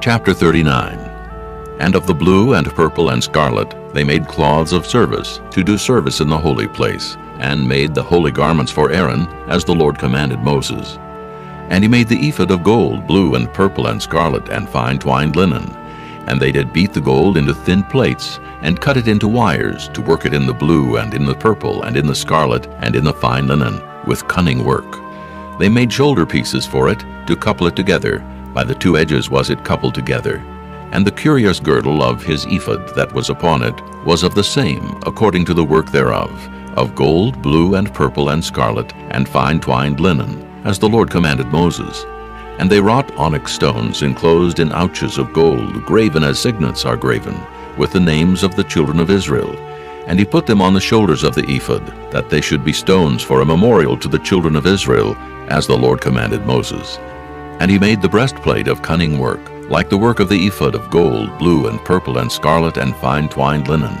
Chapter 39. And of the blue and purple and scarlet they made cloths of service, to do service in the holy place, and made the holy garments for Aaron, as the Lord commanded Moses. And he made the ephod of gold, blue and purple and scarlet, and fine twined linen. And they did beat the gold into thin plates, and cut it into wires, to work it in the blue, and in the purple, and in the scarlet, and in the fine linen, with cunning work. They made shoulder pieces for it, to couple it together. By the two edges was it coupled together. And the curious girdle of his ephod that was upon it was of the same, according to the work thereof, of gold, blue, and purple, and scarlet, and fine twined linen, as the Lord commanded Moses. And they wrought onyx stones enclosed in ouches of gold, graven as signets are graven, with the names of the children of Israel. And he put them on the shoulders of the ephod, that they should be stones for a memorial to the children of Israel, as the Lord commanded Moses. And he made the breastplate of cunning work, like the work of the ephod of gold, blue, and purple, and scarlet, and fine twined linen.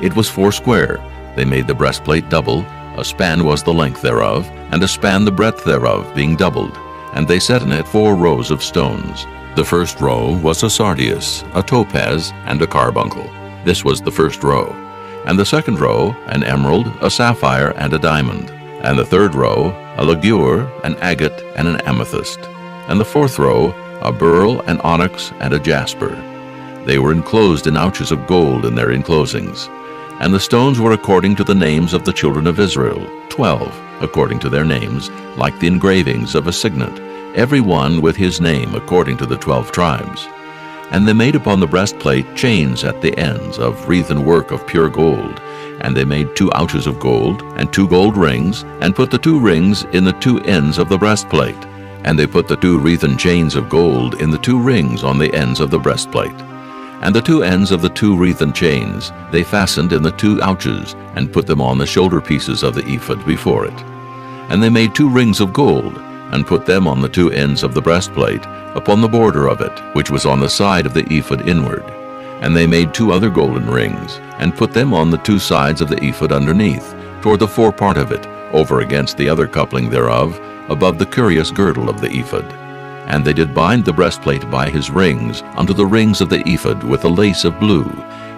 It was foursquare. They made the breastplate double. A span was the length thereof, and a span the breadth thereof, being doubled. And they set in it 4 rows of stones. The first row was a sardius, a topaz, and a carbuncle. This was the first row. And the second row, an emerald, a sapphire, and a diamond. And the third row, a ligure, an agate, and an amethyst. And the fourth row, a beryl, an onyx, and a jasper. They were enclosed in ouches of gold in their enclosings. And the stones were according to the names of the children of Israel, 12, according to their names, like the engravings of a signet, every one with his name according to the 12 tribes. And they made upon the breastplate chains at the ends of wreathen work of pure gold. And they made 2 ouches of gold, and 2 gold rings, and put the 2 rings in the 2 ends of the breastplate. And they put the 2 wreathen chains of gold in the 2 rings on the ends of the breastplate. And the 2 ends of the 2 wreathen chains they fastened in the 2 ouches, and put them on the shoulder pieces of the ephod before it. And they made 2 rings of gold, and put them on the 2 ends of the breastplate, upon the border of it, which was on the side of the ephod inward. And they made 2 other golden rings, and put them on the 2 sides of the ephod underneath, toward the forepart of it, over against the other coupling thereof, above the curious girdle of the ephod. And they did bind the breastplate by his rings unto the rings of the ephod with a lace of blue,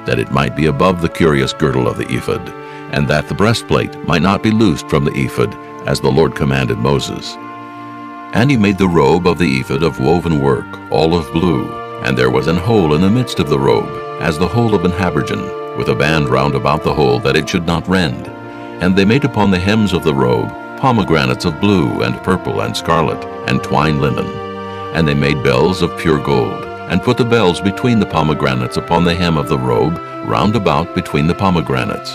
that it might be above the curious girdle of the ephod, and that the breastplate might not be loosed from the ephod, as the Lord commanded Moses. And he made the robe of the ephod of woven work, all of blue, and there was an hole in the midst of the robe, as the hole of an habergeon, with a band round about the hole, that it should not rend. And they made upon the hems of the robe pomegranates of blue and purple and scarlet, and twined linen. And they made bells of pure gold, and put the bells between the pomegranates upon the hem of the robe, round about between the pomegranates.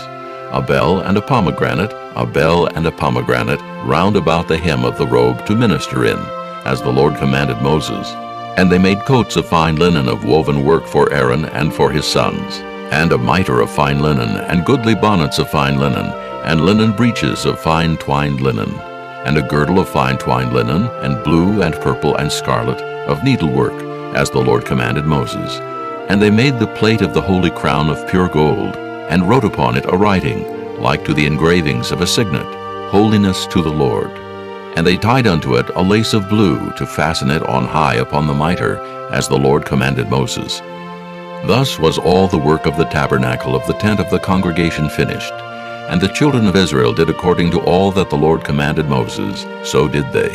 A bell and a pomegranate, a bell and a pomegranate, round about the hem of the robe to minister in, as the Lord commanded Moses. And they made coats of fine linen of woven work for Aaron and for his sons, and a mitre of fine linen, and goodly bonnets of fine linen, and linen breeches of fine twined linen, and a girdle of fine twined linen, and blue and purple and scarlet, of needlework, as the Lord commanded Moses. And they made the plate of the holy crown of pure gold, and wrote upon it a writing, like to the engravings of a signet, Holiness to the Lord. And they tied unto it a lace of blue, to fasten it on high upon the mitre, as the Lord commanded Moses. Thus was all the work of the tabernacle of the tent of the congregation finished. And the children of Israel did according to all that the Lord commanded Moses, so did they.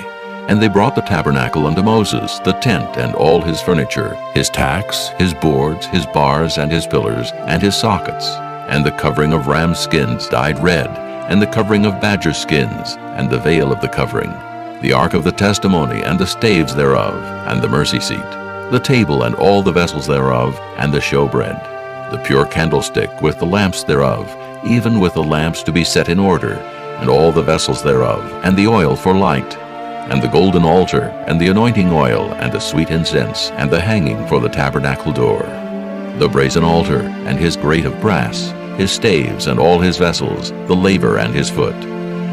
And they brought the tabernacle unto Moses, the tent and all his furniture, his tacks, his boards, his bars, and his pillars, and his sockets, and the covering of ram skins dyed red, and the covering of badger skins, and the veil of the covering, the ark of the testimony, and the staves thereof, and the mercy seat, the table and all the vessels thereof, and the showbread, the pure candlestick with the lamps thereof, even with the lamps to be set in order, and all the vessels thereof, and the oil for light, and the golden altar, and the anointing oil, and the sweet incense, and the hanging for the tabernacle door, the brazen altar, and his grate of brass, his staves, and all his vessels, the laver and his foot,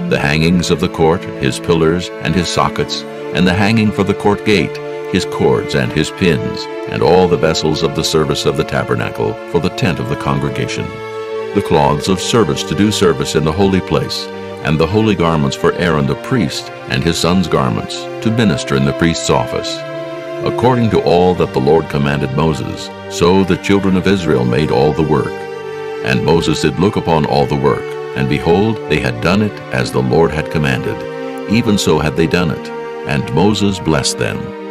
the hangings of the court, his pillars, and his sockets, and the hanging for the court gate, his cords and his pins, and all the vessels of the service of the tabernacle for the tent of the congregation, the cloths of service to do service in the holy place, and the holy garments for Aaron the priest, and his sons' garments, to minister in the priest's office, According to all that the Lord commanded Moses, so the children of Israel made all the work. And Moses did look upon all the work, and behold, they had done it as the Lord had commanded. Even so had they done it, and Moses blessed them.